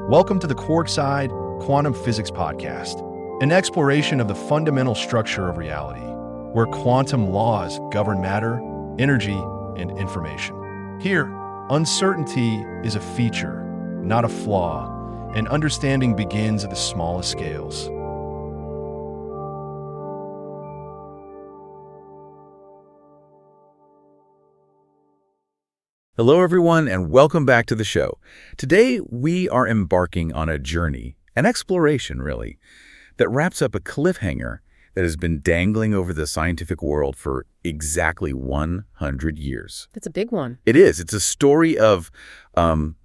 Welcome to the Quarkside Quantum Physics Podcast, an exploration of the fundamental structure of reality, where quantum laws govern matter, energy, and information. Here, uncertainty is a feature, not a flaw, and understanding begins at the smallest scales. Hello, everyone, and welcome back to the show. Today, we are embarking on a journey, an exploration, really, that wraps up a cliffhanger that has been dangling over the scientific world for exactly 100 years. That's a big one. It is. It's a story of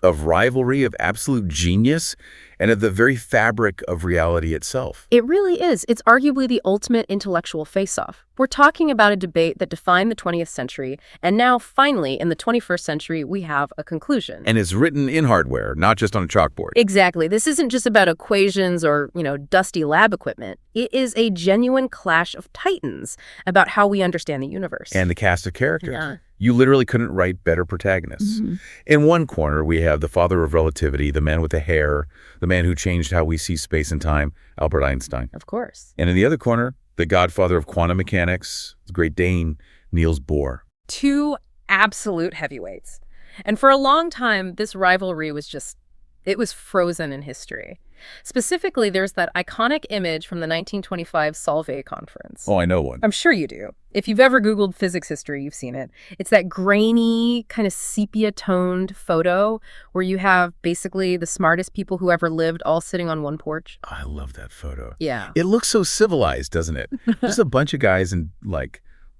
rivalry, of absolute genius, and of the very fabric of reality itself. It really is. It's arguably the ultimate intellectual face-off. We're talking about a debate that defined the 20th century, and now, finally, in the 21st century, we have a conclusion. And it's written in hardware, not just on a chalkboard. Exactly. This isn't just about equations or, dusty lab equipment. It is a genuine clash of titans about how we understand the universe. And the cast of characters. Yeah. You literally couldn't write better protagonists. Mm-hmm. In one corner, we have the father of relativity, the man with the hair, the man who changed how we see space and time, Albert Einstein. Of course. And in the other corner, the godfather of quantum mechanics, the great Dane, Niels Bohr. Two absolute heavyweights. And for a long time, this rivalry was frozen in history. Specifically, there's that iconic image from the 1925 Solvay conference. Oh, I know one. I'm sure you do. If you've ever Googled physics history, you've seen it. It's that grainy, kind of sepia-toned photo where you have basically the smartest people who ever lived all sitting on one porch. Oh, I love that photo. Yeah. It looks so civilized, doesn't it? Just a bunch of guys in,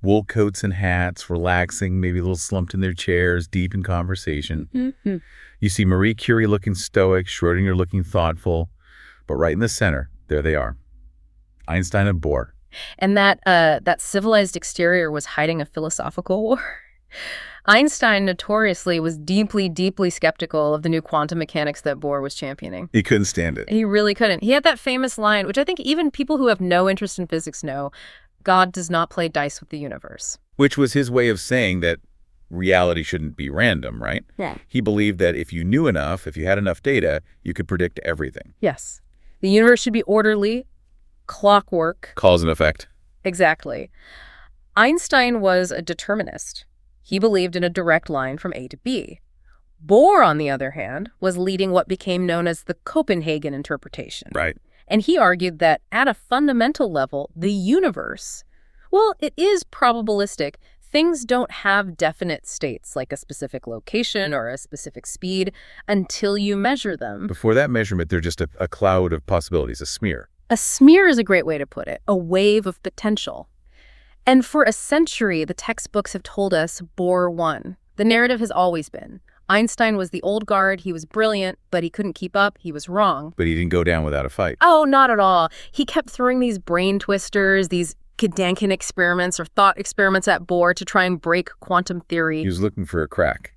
wool coats and hats, relaxing, maybe a little slumped in their chairs, deep in conversation. Mm-hmm. You see Marie Curie looking stoic, Schrödinger looking thoughtful, but right in the center, there they are, Einstein and Bohr. And that civilized exterior was hiding a philosophical war. Einstein notoriously was deeply, deeply skeptical of the new quantum mechanics that Bohr was championing. He couldn't stand it. He really couldn't. He had that famous line, which I think even people who have no interest in physics know, God does not play dice with the universe. Which was his way of saying that reality shouldn't be random, right? Yeah. He believed that if you knew enough, if you had enough data, you could predict everything. Yes. The universe should be orderly, clockwork. Cause and effect. Exactly. Einstein was a determinist. He believed in a direct line from A to B. Bohr, on the other hand, was leading what became known as the Copenhagen interpretation. Right. And he argued that at a fundamental level, the universe, well, it is probabilistic. Things don't have definite states, like a specific location or a specific speed, until you measure them. Before that measurement, they're just a cloud of possibilities, a smear. A smear is a great way to put it, a wave of potential. And for a century, the textbooks have told us Bohr won. The narrative has always been. Einstein was the old guard, he was brilliant, but he couldn't keep up, he was wrong. But he didn't go down without a fight. Oh, not at all. He kept throwing these brain twisters, these Gedanken experiments or thought experiments at Bohr to try and break quantum theory. He was looking for a crack,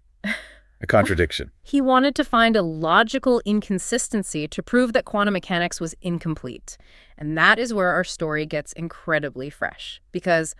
a contradiction. He wanted to find a logical inconsistency to prove that quantum mechanics was incomplete. And that is where our story gets incredibly fresh. Because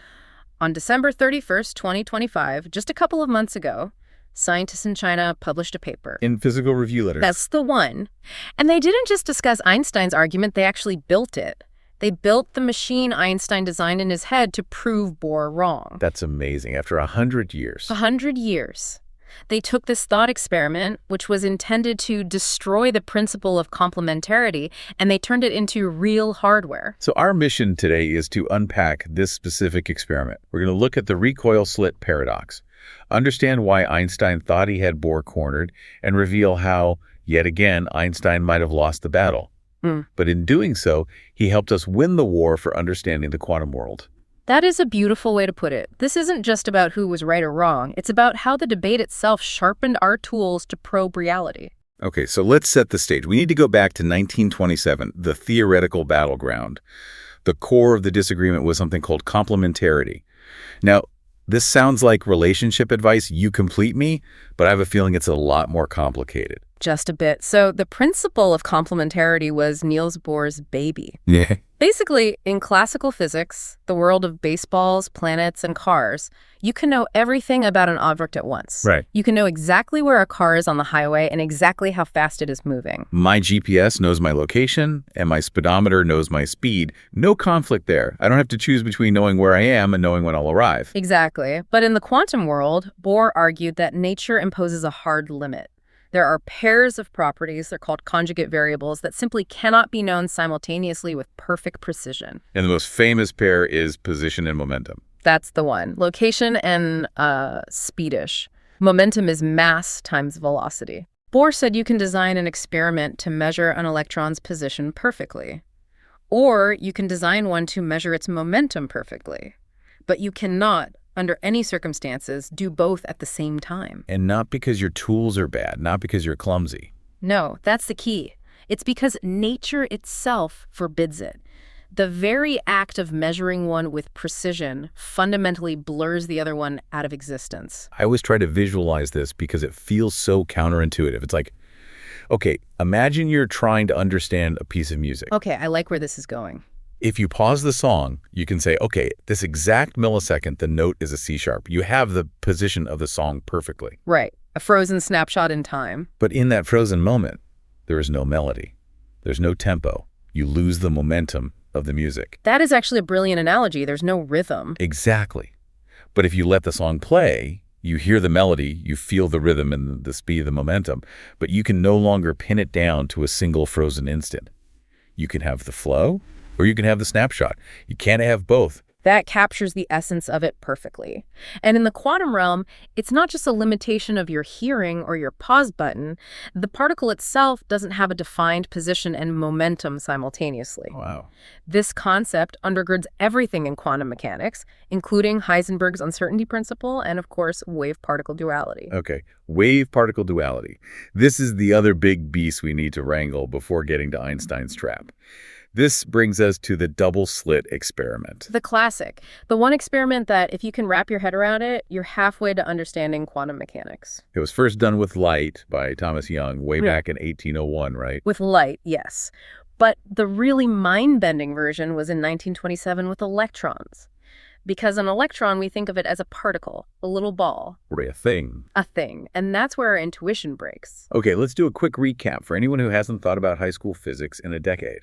on December 31st, 2025, just a couple of months ago, scientists in China published a paper. In Physical Review Letters. That's the one. And they didn't just discuss Einstein's argument, they actually built it. They built the machine Einstein designed in his head to prove Bohr wrong. That's amazing. After 100 years. 100 years. They took this thought experiment, which was intended to destroy the principle of complementarity, and they turned it into real hardware. So our mission today is to unpack this specific experiment. We're going to look at the recoil slit paradox, understand why Einstein thought he had Bohr cornered, and reveal how, yet again, Einstein might have lost the battle. But in doing so, he helped us win the war for understanding the quantum world. That is a beautiful way to put it. This isn't just about who was right or wrong. It's about how the debate itself sharpened our tools to probe reality. Okay, so let's set the stage. We need to go back to 1927, the theoretical battleground. The core of the disagreement was something called complementarity. Now, this sounds like relationship advice, you complete me, but I have a feeling it's a lot more complicated. Just a bit. So the principle of complementarity was Niels Bohr's baby. Yeah. Basically, in classical physics, the world of baseballs, planets, and cars, you can know everything about an object at once. Right. You can know exactly where a car is on the highway and exactly how fast it is moving. My GPS knows my location, and my speedometer knows my speed. No conflict there. I don't have to choose between knowing where I am and knowing when I'll arrive. Exactly. But in the quantum world, Bohr argued that nature imposes a hard limit. There are pairs of properties, they're called conjugate variables, that simply cannot be known simultaneously with perfect precision. And the most famous pair is position and momentum. That's the one. Location and speedish. Momentum is mass times velocity. Bohr said you can design an experiment to measure an electron's position perfectly. Or you can design one to measure its momentum perfectly. But you cannot, under any circumstances, do both at the same time. And not because your tools are bad, not because you're clumsy. No, that's the key. It's because nature itself forbids it. The very act of measuring one with precision fundamentally blurs the other one out of existence. I always try to visualize this because it feels so counterintuitive. It's like, okay, imagine you're trying to understand a piece of music. Okay, I like where this is going. If you pause the song, you can say, okay, this exact millisecond, the note is a C sharp. You have the position of the song perfectly. Right, a frozen snapshot in time. But in that frozen moment, there is no melody. There's no tempo. You lose the momentum of the music. That is actually a brilliant analogy. There's no rhythm. Exactly. But if you let the song play, you hear the melody, you feel the rhythm and the speed, the momentum, but you can no longer pin it down to a single frozen instant. You can have the flow, or you can have the snapshot. You can't have both. That captures the essence of it perfectly. And in the quantum realm, it's not just a limitation of your hearing or your pause button. The particle itself doesn't have a defined position and momentum simultaneously. Wow. This concept undergirds everything in quantum mechanics, including Heisenberg's uncertainty principle and, of course, wave-particle duality. Okay, wave-particle duality. This is the other big beast we need to wrangle before getting to Einstein's trap. This brings us to the double-slit experiment. The classic. The one experiment that, if you can wrap your head around it, you're halfway to understanding quantum mechanics. It was first done with light by Thomas Young way back in 1801, right? With light, yes. But the really mind-bending version was in 1927 with electrons. Because an electron, we think of it as a particle, a little ball. Or a thing. A thing. And that's where our intuition breaks. Okay, let's do a quick recap for anyone who hasn't thought about high school physics in a decade.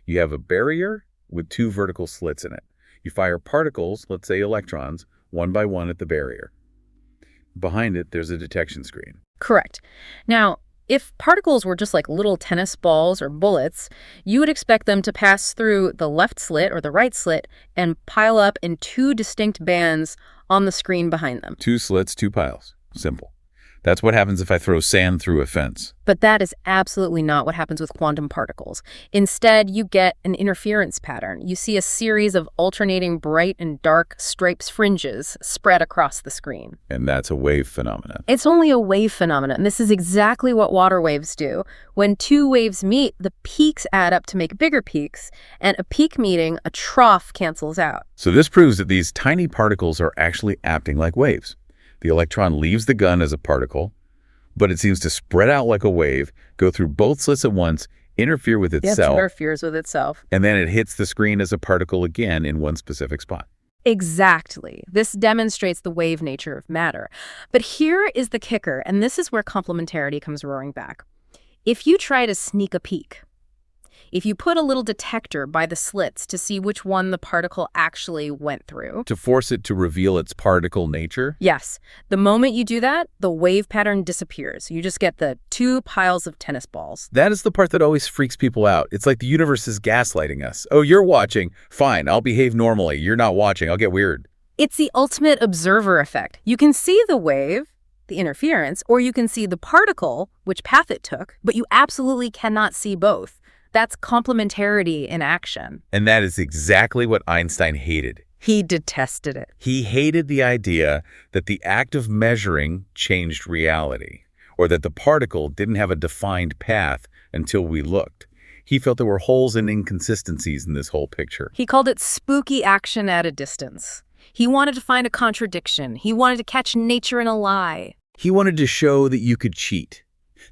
You have a barrier with two vertical slits in it. You fire particles, let's say electrons, one by one at the barrier. Behind it, there's a detection screen. Correct. Now, if particles were just like little tennis balls or bullets, you would expect them to pass through the left slit or the right slit and pile up in two distinct bands on the screen behind them. Two slits, two piles. Simple. That's what happens if I throw sand through a fence. But that is absolutely not what happens with quantum particles. Instead, you get an interference pattern. You see a series of alternating bright and dark stripes fringes spread across the screen. And that's a wave phenomenon. It's only a wave phenomenon. This is exactly what water waves do. When two waves meet, the peaks add up to make bigger peaks, and a peak meeting, a trough, cancels out. So this proves that these tiny particles are actually acting like waves. The electron leaves the gun as a particle, but it seems to spread out like a wave, go through both slits at once, interfere with itself. Yes, it interferes with itself. And then it hits the screen as a particle again in one specific spot. Exactly. This demonstrates the wave nature of matter. But here is the kicker, and this is where complementarity comes roaring back. If you try to sneak a peek, if you put a little detector by the slits to see which one the particle actually went through. To force it to reveal its particle nature? Yes. The moment you do that, the wave pattern disappears. You just get the two piles of tennis balls. That is the part that always freaks people out. It's like the universe is gaslighting us. Oh, you're watching. Fine, I'll behave normally. You're not watching. I'll get weird. It's the ultimate observer effect. You can see the wave, the interference, or you can see the particle, which path it took, but you absolutely cannot see both. That's complementarity in action. And that is exactly what Einstein hated. He detested it. He hated the idea that the act of measuring changed reality, or that the particle didn't have a defined path until we looked. He felt there were holes and inconsistencies in this whole picture. He called it spooky action at a distance. He wanted to find a contradiction. He wanted to catch nature in a lie. He wanted to show that you could cheat.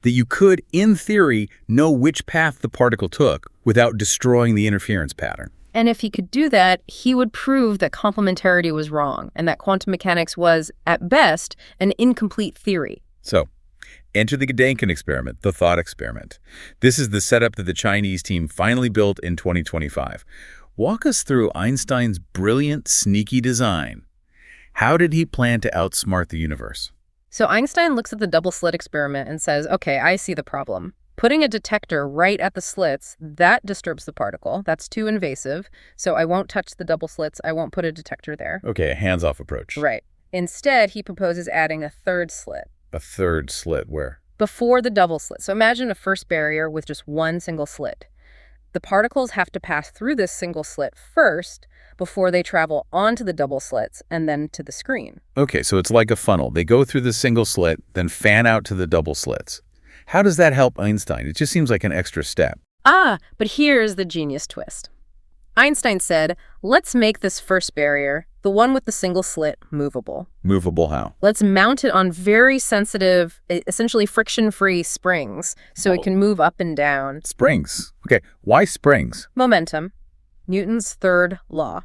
that you could, in theory, know which path the particle took without destroying the interference pattern. And if he could do that, he would prove that complementarity was wrong and that quantum mechanics was, at best, an incomplete theory. So, enter the Gedanken experiment, the thought experiment. This is the setup that the Chinese team finally built in 2025. Walk us through Einstein's brilliant, sneaky design. How did he plan to outsmart the universe? So Einstein looks at the double slit experiment and says, okay, I see the problem. Putting a detector right at the slits, that disturbs the particle. That's too invasive. So I won't touch the double slits. I won't put a detector there. Okay, a hands-off approach. Right. Instead, he proposes adding a third slit. A third slit where? Before the double slit. So imagine a first barrier with just one single slit. The particles have to pass through this single slit first before they travel onto the double slits and then to the screen. Okay, so it's like a funnel. They go through the single slit, then fan out to the double slits. How does that help Einstein? It just seems like an extra step. But here's the genius twist. Einstein said, let's make this first barrier, the one with the single slit, movable. Movable how? Let's mount it on very sensitive, essentially friction-free springs so it can move up and down. Springs. Okay, why springs? Momentum. Newton's third law.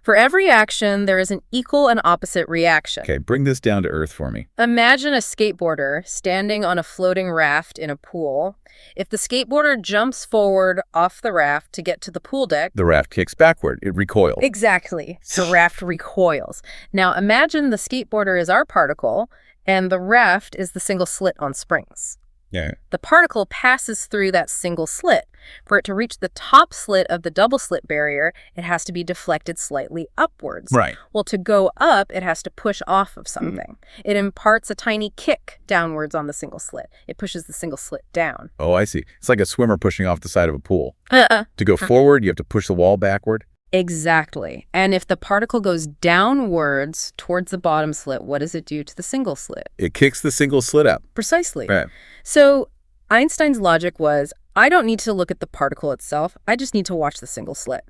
For every action, there is an equal and opposite reaction. Okay, bring this down to earth for me. Imagine a skateboarder standing on a floating raft in a pool. If the skateboarder jumps forward off the raft to get to the pool deck, The raft kicks backward. It recoils. exactly, the raft recoils. Now imagine the skateboarder is our particle, and the raft is the single slit on springs. Yeah. The particle passes through that single slit. For it to reach the top slit of the double slit barrier, it has to be deflected slightly upwards. Right. Well, to go up, it has to push off of something. It imparts a tiny kick downwards on the single slit. It pushes the single slit down. Oh, I see. It's like a swimmer pushing off the side of a pool. To go forward, you have to push the wall backward. Exactly. And if the particle goes downwards towards the bottom slit, what does it do to the single slit? It kicks the single slit up. Precisely. Right. So Einstein's logic was, I don't need to look at the particle itself. I just need to watch the single slit.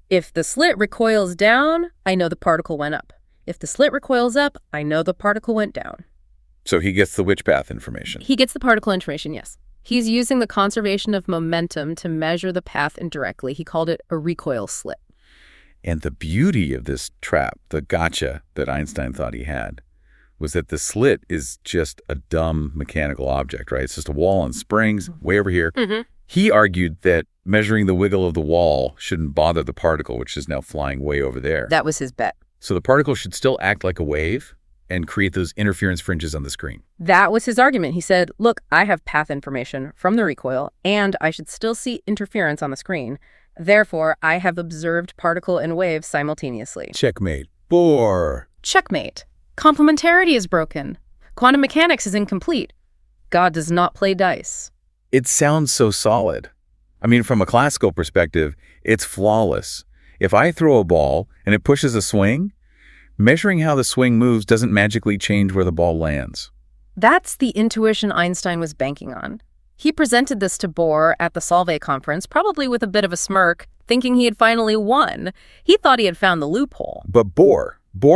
If the slit recoils down, I know the particle went up. If the slit recoils up, I know the particle went down. So he gets the which path information. He gets the particle information, yes. He's using the conservation of momentum to measure the path indirectly. He called it a recoil slit. And the beauty of this trap, the gotcha that Einstein thought he had, was that the slit is just a dumb mechanical object, right? It's just a wall on springs way over here. He argued that measuring the wiggle of the wall shouldn't bother the particle, which is now flying way over there. That was his bet. So the particle should still act like a wave and create those interference fringes on the screen. That was his argument. He said, look, I have path information from the recoil, and I should still see interference on the screen. Therefore, I have observed particle and wave simultaneously. Checkmate. Bohr. Checkmate. Complementarity is broken. Quantum mechanics is incomplete. God does not play dice. It sounds so solid. I mean, from a classical perspective, it's flawless. If I throw a ball and it pushes a swing, measuring how the swing moves doesn't magically change where the ball lands. That's the intuition Einstein was banking on. He presented this to Bohr at the Solvay conference, probably with a bit of a smirk, thinking he had finally won. He thought he had found the loophole. But Bohr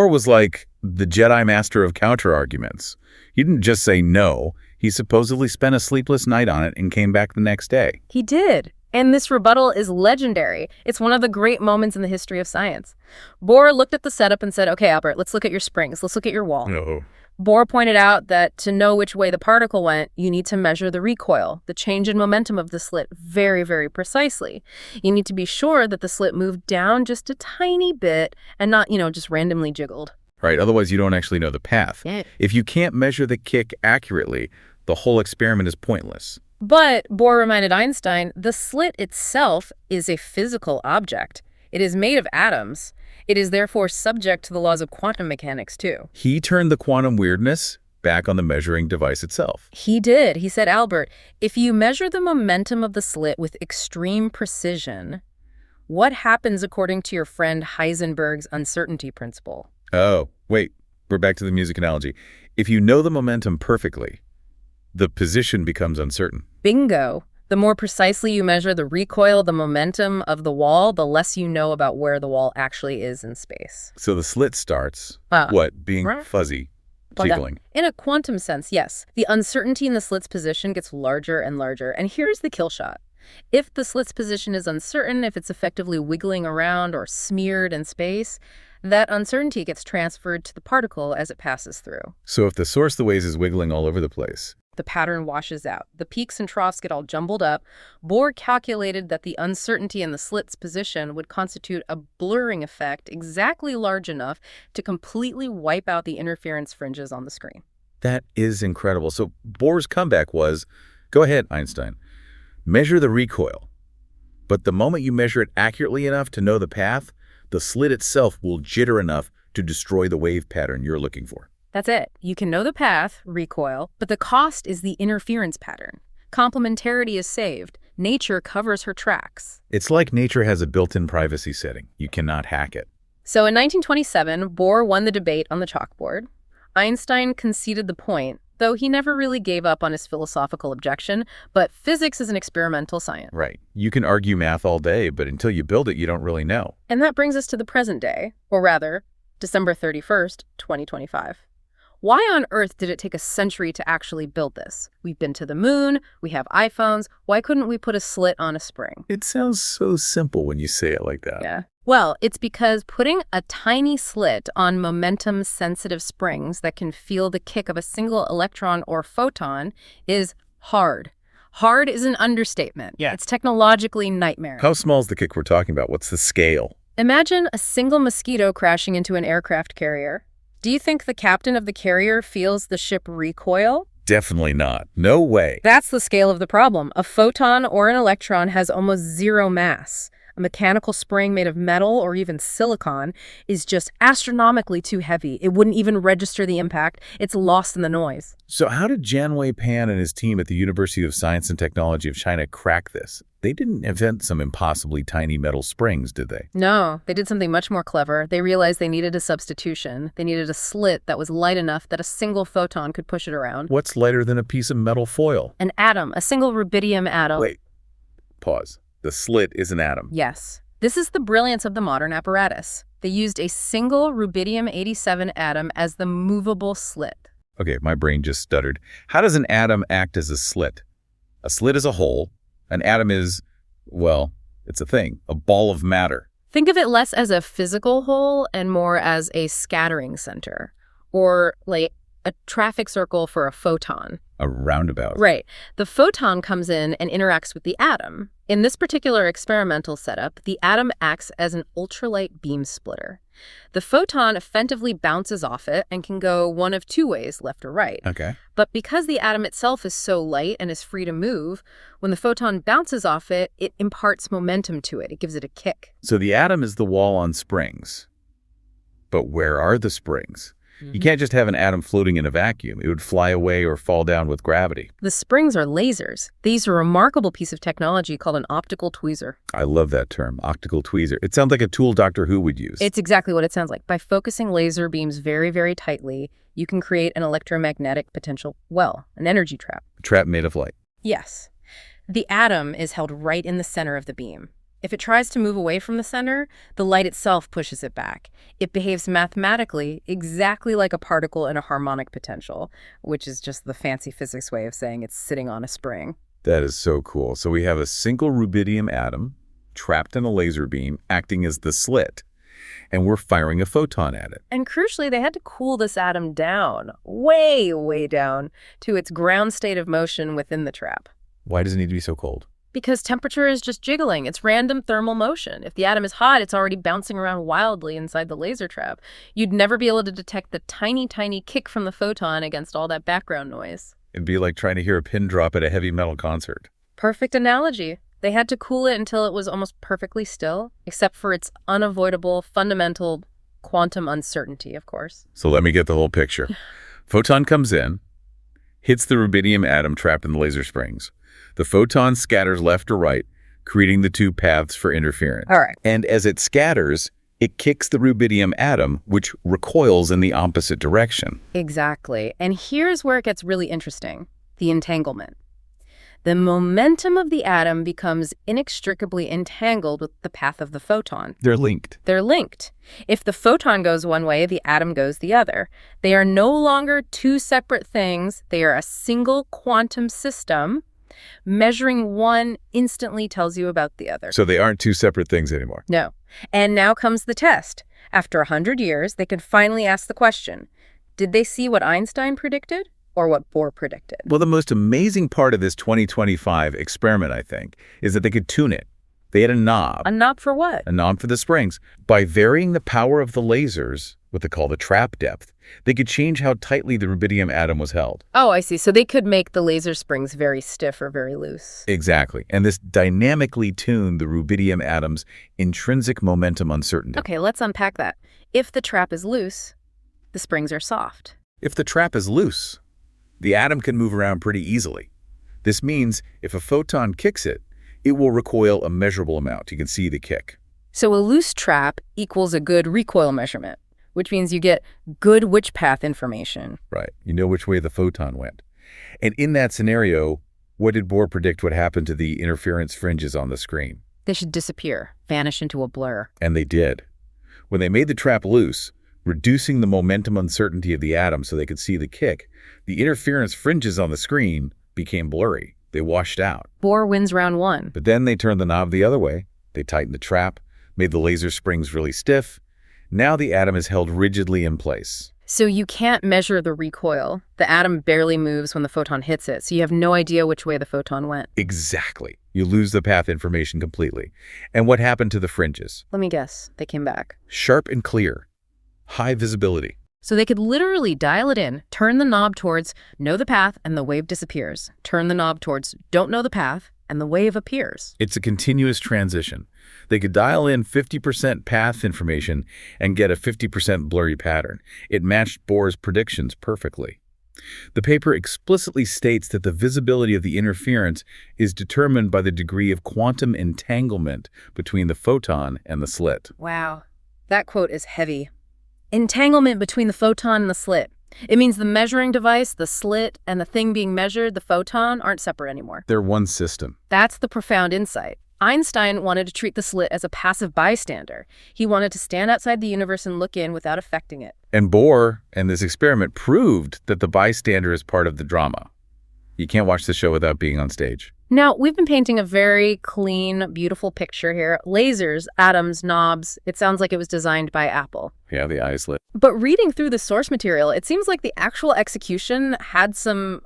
was like the Jedi master of counter-arguments. He didn't just say no. He supposedly spent a sleepless night on it and came back the next day. He did. And this rebuttal is legendary. It's one of the great moments in the history of science. Bohr looked at the setup and said, okay, Albert, let's look at your springs. Let's look at your wall. No. Bohr pointed out that to know which way the particle went, you need to measure the recoil, the change in momentum of the slit very, very precisely. You need to be sure that the slit moved down just a tiny bit and not, just randomly jiggled. Right, otherwise you don't actually know the path. Yeah. If you can't measure the kick accurately, the whole experiment is pointless. But, Bohr reminded Einstein, the slit itself is a physical object. It is made of atoms. It is therefore subject to the laws of quantum mechanics, too. He turned the quantum weirdness back on the measuring device itself. He did. He said, Albert, if you measure the momentum of the slit with extreme precision, what happens according to your friend Heisenberg's uncertainty principle? Oh, wait, we're back to the music analogy. If you know the momentum perfectly, the position becomes uncertain. Bingo. The more precisely you measure the recoil, the momentum of the wall, the less you know about where the wall actually is in space. So the slit starts, being fuzzy. Jiggling. In a quantum sense, yes. The uncertainty in the slit's position gets larger and larger. And here's the kill shot. If the slit's position is uncertain, if it's effectively wiggling around or smeared in space, that uncertainty gets transferred to the particle as it passes through. So if the source of the waves is wiggling all over the place, the pattern washes out. The peaks and troughs get all jumbled up. Bohr calculated that the uncertainty in the slit's position would constitute a blurring effect exactly large enough to completely wipe out the interference fringes on the screen. that is incredible. So Bohr's comeback was, go ahead, Einstein, measure the recoil. But the moment you measure it accurately enough to know the path, the slit itself will jitter enough to destroy the wave pattern you're looking for. That's it. You can know the path, recoil, but the cost is the interference pattern. Complementarity is saved. Nature covers her tracks. It's like nature has a built-in privacy setting. You cannot hack it. So in 1927, Bohr won the debate on the chalkboard. Einstein conceded the point, though he never really gave up on his philosophical objection, but physics is an experimental science. Right. You can argue math all day, but until you build it, you don't really know. And that brings us to the present day, or rather, December 31st, 2025. Why on earth did it take a century to actually build this? We've been to the moon, we have iPhones, why couldn't we put a slit on a spring? It sounds so simple when you say it like that. Yeah. Well, it's because putting a tiny slit on momentum-sensitive springs that can feel the kick of a single electron or photon is hard. Hard is an understatement. Yeah. It's technologically nightmare. How small is the kick we're talking about? What's the scale? Imagine a single mosquito crashing into an aircraft carrier. Do you think the captain of the carrier feels the ship recoil? Definitely not. No way. That's the scale of the problem. A photon or an electron has almost zero mass. A mechanical spring made of metal or even silicon is just astronomically too heavy. It wouldn't even register the impact. It's lost in the noise. So how did Jianwei Pan and his team at the University of Science and Technology of China crack this? They didn't invent some impossibly tiny metal springs, did they? No, they did something much more clever. They realized they needed a substitution. They needed a slit that was light enough that a single photon could push it around. What's lighter than a piece of metal foil? An atom, a single rubidium atom. Wait, pause. The slit is an atom. Yes. This is the brilliance of the modern apparatus. They used a single rubidium-87 atom as the movable slit. Okay, my brain just stuttered. How does an atom act as a slit? A slit is a hole. An atom is, well, it's a thing, a ball of matter. Think of it less as a physical hole and more as a scattering center, or like a traffic circle for a photon. A roundabout. Right. The photon comes in and interacts with the atom. In this particular experimental setup, the atom acts as an ultralight beam splitter. The photon effectively bounces off it and can go one of two ways, left or right. Okay. But because the atom itself is so light and is free to move, when the photon bounces off it, it imparts momentum to it. It gives it a kick. So the atom is the wall on springs. But where are the springs? You can't just have an atom floating in a vacuum. It would fly away or fall down with gravity. The springs are lasers. They use a remarkable piece of technology called an optical tweezer. I love that term, optical tweezer. It sounds like a tool Doctor Who would use. It's exactly what it sounds like. By focusing laser beams very, very tightly, you can create an electromagnetic potential, well, an energy trap. A trap made of light. Yes. The atom is held right in the center of the beam. If it tries to move away from the center, the light itself pushes it back. It behaves mathematically exactly like a particle in a harmonic potential, which is just the fancy physics way of saying it's sitting on a spring. That is so cool. So we have a single rubidium atom trapped in a laser beam acting as the slit, and we're firing a photon at it. And crucially, they had to cool this atom down, way, way down, to its ground state of motion within the trap. Why does it need to be so cold? Because temperature is just jiggling. It's random thermal motion. If the atom is hot, it's already bouncing around wildly inside the laser trap. You'd never be able to detect the tiny, tiny kick from the photon against all that background noise. It'd be like trying to hear a pin drop at a heavy metal concert. Perfect analogy. They had to cool it until it was almost perfectly still, except for its unavoidable, fundamental quantum uncertainty, of course. So let me get the whole picture. Photon comes in, hits the rubidium atom trapped in the laser springs. The photon scatters left or right, creating the two paths for interference. All right. And as it scatters, it kicks the rubidium atom, which recoils in the opposite direction. Exactly. And here's where it gets really interesting, the entanglement. the momentum of the atom becomes inextricably entangled with the path of the photon. They're linked. They're linked. If the photon goes one way, the atom goes the other. They are no longer two separate things. They are a single quantum system. Measuring one instantly tells you about the other. So they aren't two separate things anymore. No. And now comes the test. After 100 years, they can finally ask the question, did they see what Einstein predicted or what Bohr predicted? Well, the most amazing part of this 2025 experiment, I think, is that they could tune it. They had a knob. A knob for what? A knob for the springs. By varying the power of the lasers, what they call the trap depth, they could change how tightly the rubidium atom was held. Oh, I see. So they could make the laser springs very stiff or very loose. Exactly. And this dynamically tuned the rubidium atom's intrinsic momentum uncertainty. Okay, let's unpack that. If the trap is loose, the springs are soft. If the trap is loose, the atom can move around pretty easily. This means if a photon kicks it, it will recoil a measurable amount. You can see the kick. So a loose trap equals a good recoil measurement, which means you get good which path information. Right. You know which way the photon went. And in that scenario, what did Bohr predict would happen to the interference fringes on the screen? They should disappear, vanish into a blur. And they did. When they made the trap loose, reducing the momentum uncertainty of the atom so they could see the kick, the interference fringes on the screen became blurry. They washed out. Bohr wins round one. But then they turned the knob the other way. They tightened the trap, made the laser springs really stiff. Now the atom is held rigidly in place. So you can't measure the recoil. The atom barely moves when the photon hits it, so you have no idea which way the photon went. Exactly. You lose the path information completely. And what happened to the fringes? Let me guess. They came back. Sharp and clear. High visibility. So they could literally dial it in, turn the knob towards know the path, and the wave disappears. Turn the knob towards don't know the path, and the wave appears. It's a continuous transition. They could dial in 50% path information and get a 50% blurry pattern. It matched Bohr's predictions perfectly. The paper explicitly states that the visibility of the interference is determined by the degree of quantum entanglement between the photon and the slit. Wow. That quote is heavy. Entanglement between the photon and the slit. It means the measuring device, the slit, and the thing being measured, the photon, aren't separate anymore. They're one system. That's the profound insight. Einstein wanted to treat the slit as a passive bystander. He wanted to stand outside the universe and look in without affecting it. And Bohr and this experiment proved that the bystander is part of the drama. You can't watch the show without being on stage. Now, we've been painting a very clean, beautiful picture here. Lasers, atoms, knobs. It sounds like it was designed by Apple. Yeah, the eyes lit. But reading through the source material, it seems like the actual execution had some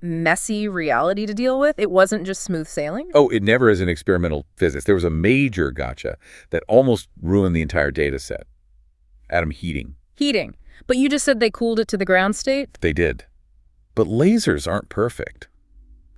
messy reality to deal with. It wasn't just smooth sailing. Oh, it never is in experimental physics. There was a major gotcha that almost ruined the entire data set. Atom heating. Heating. But you just said they cooled it to the ground state? They did. But lasers aren't perfect.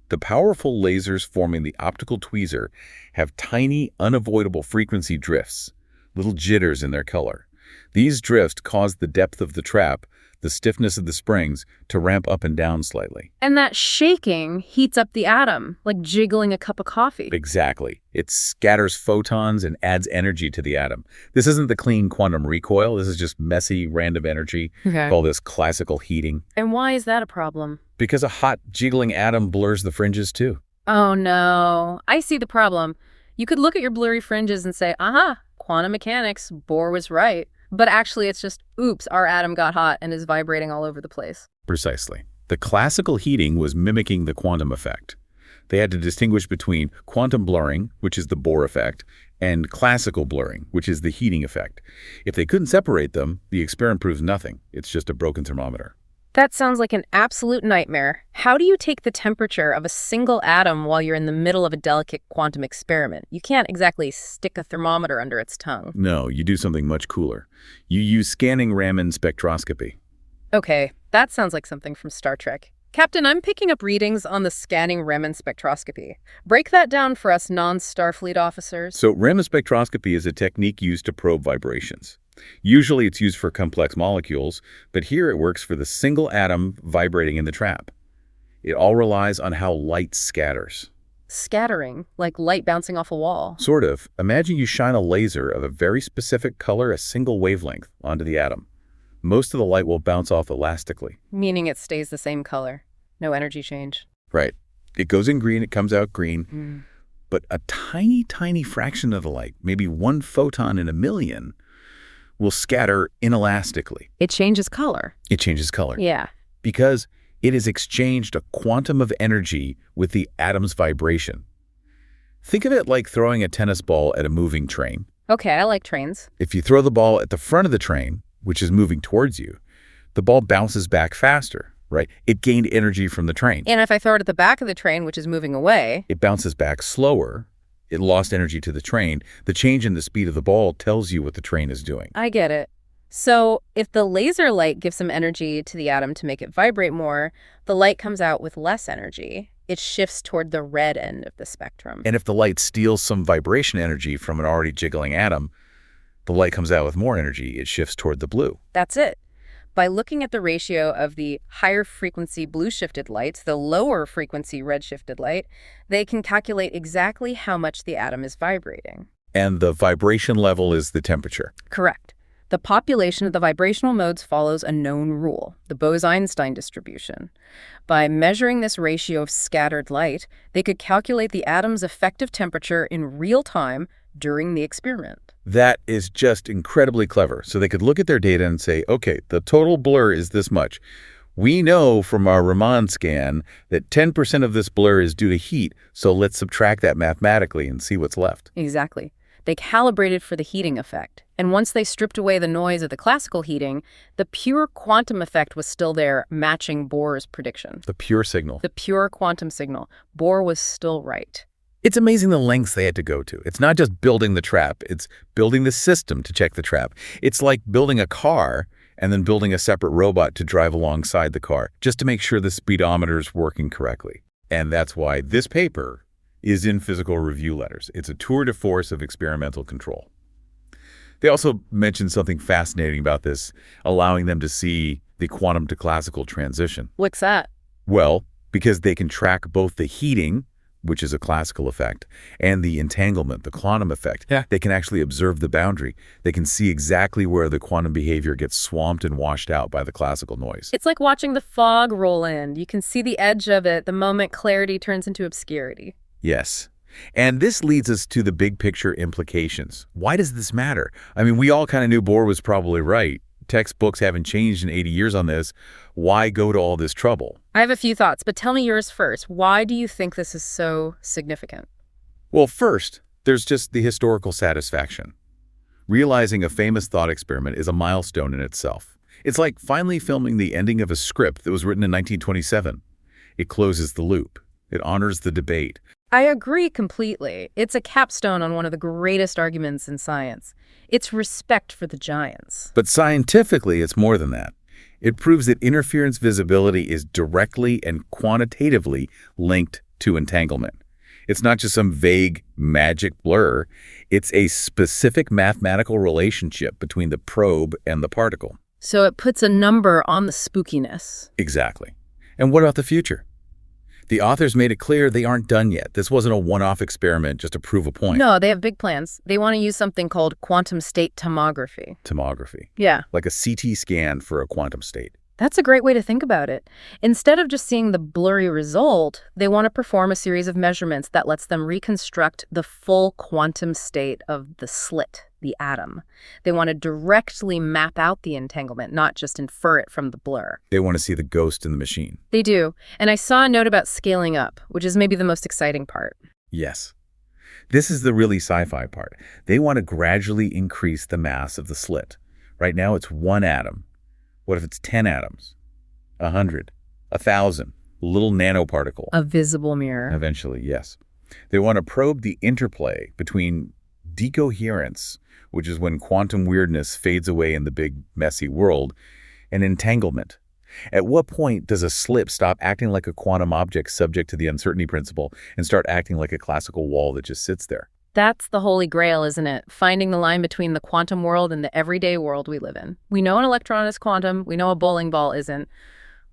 The powerful lasers forming the optical tweezer have tiny, unavoidable frequency drifts, little jitters in their color. These drifts cause the depth of the trap, the stiffness of the springs, to ramp up and down slightly. And that shaking heats up the atom, like jiggling a cup of coffee. Exactly. It scatters photons and adds energy to the atom. This isn't the clean quantum recoil. This is just messy, random energy. Okay. Call this classical heating. And why is that a problem? Because a hot, jiggling atom blurs the fringes too. Oh, no. I see the problem. You could look at your blurry fringes and say, aha, quantum mechanics, Bohr was right. But actually, it's just, oops, our atom got hot and is vibrating all over the place. Precisely. The classical heating was mimicking the quantum effect. They had to distinguish between quantum blurring, which is the Bohr effect, and classical blurring, which is the heating effect. If they couldn't separate them, the experiment proves nothing. It's just a broken thermometer. That sounds like an absolute nightmare. How do you take the temperature of a single atom while you're in the middle of a delicate quantum experiment? You can't exactly stick a thermometer under its tongue. No, you do something much cooler. You use scanning Raman spectroscopy. Okay, that sounds like something from Star Trek. Captain, I'm picking up readings on the scanning Raman spectroscopy. Break that down for us non-Starfleet officers. So Raman spectroscopy is a technique used to probe vibrations. Usually it's used for complex molecules, but here it works for the single atom vibrating in the trap. It all relies on how light scatters. Scattering, like light bouncing off a wall. Sort of. Imagine you shine a laser of a very specific color, a single wavelength, onto the atom. Most of the light will bounce off elastically. Meaning it stays the same color. No energy change. Right. It goes in green, it comes out green. But a tiny, tiny fraction of the light, maybe 1 photon in a million, will scatter inelastically. It changes color. It changes color. Yeah. Because it has exchanged a quantum of energy with the atom's vibration. Think of it like throwing a tennis ball at a moving train. Okay, I like trains. If you throw the ball at the front of the train, which is moving towards you, the ball bounces back faster, right? It gained energy from the train. And if I throw it at the back of the train, which is moving away, it bounces back slower. It lost energy to the train. The change in the speed of the ball tells you what the train is doing. I get it. So if the laser light gives some energy to the atom to make it vibrate more, the light comes out with less energy. It shifts toward the red end of the spectrum. And if the light steals some vibration energy from an already jiggling atom, the light comes out with more energy. It shifts toward the blue. That's it. By looking at the ratio of the higher frequency blue shifted light to the lower frequency red shifted light, they can calculate exactly how much the atom is vibrating. And the vibration level is the temperature. Correct. The population of the vibrational modes follows a known rule, the Bose-Einstein distribution. By measuring this ratio of scattered light, they could calculate the atom's effective temperature in real time during the experiment. That is just incredibly clever. So they could look at their data and say, okay, the total blur is this much. We know from our Raman scan that 10% of this blur is due to heat, so let's subtract that mathematically and see what's left. Exactly. They calibrated for the heating effect. And once they stripped away the noise of the classical heating, the pure quantum effect was still there, matching Bohr's prediction. The pure signal. The pure quantum signal. Bohr was still right. It's amazing the lengths they had to go to. It's not just building the trap. It's building the system to check the trap. It's like building a car and then building a separate robot to drive alongside the car, just to make sure the speedometer is working correctly. And that's why this paper is in Physical Review Letters. It's a tour de force of experimental control. They also mentioned something fascinating about this, allowing them to see the quantum to classical transition. What's that? Well, because they can track both the heating, which is a classical effect, and the entanglement, the quantum effect. Yeah. They can actually observe the boundary. They can see exactly where the quantum behavior gets swamped and washed out by the classical noise. It's like watching the fog roll in. You can see the edge of it the moment clarity turns into obscurity. Yes. And this leads us to the big picture implications. Why does this matter? I mean, we all kind of knew Bohr was probably right. Textbooks haven't changed in 80 years on this. Why go to all this trouble? I have a few thoughts, but tell me yours first. Why do you think this is so significant? Well, first, there's just the historical satisfaction. Realizing a famous thought experiment is a milestone in itself. It's like finally filming the ending of a script that was written in 1927. It closes the loop. It honors the debate. I agree completely. It's a capstone on one of the greatest arguments in science. It's respect for the giants. But scientifically, it's more than that. It proves that interference visibility is directly and quantitatively linked to entanglement. It's not just some vague magic blur. It's a specific mathematical relationship between the probe and the particle. So it puts a number on the spookiness. Exactly. And what about the future? The authors made it clear they aren't done yet. This wasn't a one-off experiment just to prove a point. No, they have big plans. They want to use something called quantum state tomography. Tomography. Yeah. Like a CT scan for a quantum state. That's a great way to think about it. Instead of just seeing the blurry result, they want to perform a series of measurements that lets them reconstruct the full quantum state of the slit, the atom. They want to directly map out the entanglement, not just infer it from the blur. They want to see the ghost in the machine. They do. And I saw a note about scaling up, which is maybe the most exciting part. Yes. This is the really sci-fi part. They want to gradually increase the mass of the slit. Right now it's 1 atom. What if it's 10 atoms? 100? 1,000? A little nanoparticle. A visible mirror. Eventually, yes. They want to probe the interplay between decoherence, which is when quantum weirdness fades away in the big, messy world, and entanglement. At what point does a slip stop acting like a quantum object subject to the uncertainty principle and start acting like a classical wall that just sits there? That's the holy grail, isn't it? Finding the line between the quantum world and the everyday world we live in. We know an electron is quantum. We know a bowling ball isn't.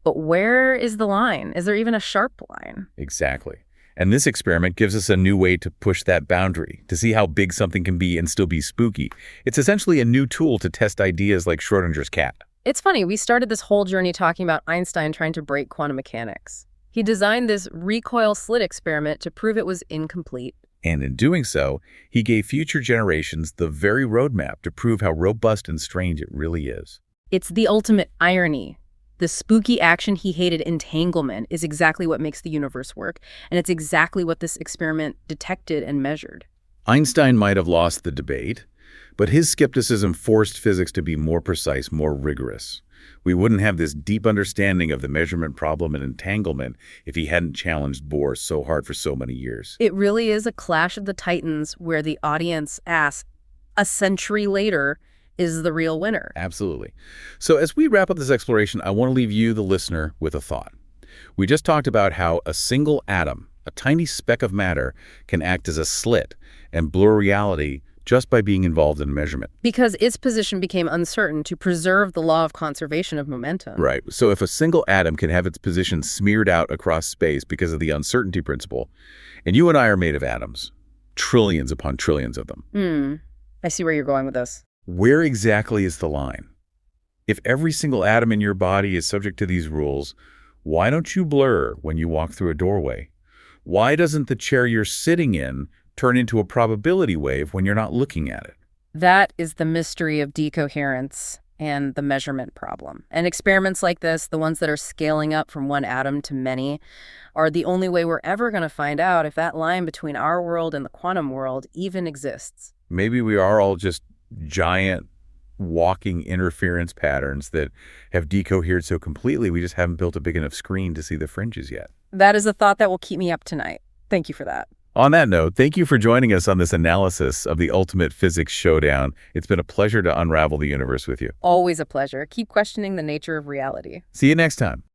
But where is the line? Is there even a sharp line? Exactly. And this experiment gives us a new way to push that boundary, to see how big something can be and still be spooky. It's essentially a new tool to test ideas like Schrödinger's cat. It's funny, we started this whole journey talking about Einstein trying to break quantum mechanics. He designed this recoil slit experiment to prove it was incomplete. And in doing so, he gave future generations the very roadmap to prove how robust and strange it really is. It's the ultimate irony. The spooky action he hated, entanglement, is exactly what makes the universe work, and it's exactly what this experiment detected and measured. Einstein might have lost the debate, but his skepticism forced physics to be more precise, more rigorous. We wouldn't have this deep understanding of the measurement problem and entanglement if he hadn't challenged Bohr so hard for so many years. It really is a clash of the titans where the audience asks, a century later, is the real winner. Absolutely. So as we wrap up this exploration, I want to leave you, the listener, with a thought. We just talked about how a single atom, a tiny speck of matter, can act as a slit and blur reality just by being involved in measurement. Because its position became uncertain to preserve the law of conservation of momentum. Right. So if a single atom can have its position smeared out across space because of the uncertainty principle, and you and I are made of atoms, trillions upon trillions of them. I see where you're going with this. Where exactly is the line? If every single atom in your body is subject to these rules, why don't you blur when you walk through a doorway? Why doesn't the chair you're sitting in turn into a probability wave when you're not looking at it? That is the mystery of decoherence and the measurement problem. And experiments like this, the ones that are scaling up from one atom to many, are the only way we're ever going to find out if that line between our world and the quantum world even exists. Maybe we are all just giant walking interference patterns that have decohered so completely we just haven't built a big enough screen to see the fringes yet. That is a thought that will keep me up tonight. Thank you for that. On that note, thank you for joining us on this analysis of the ultimate physics showdown. It's been a pleasure to unravel the universe with you. Always a pleasure. Keep questioning the nature of reality. See you next time.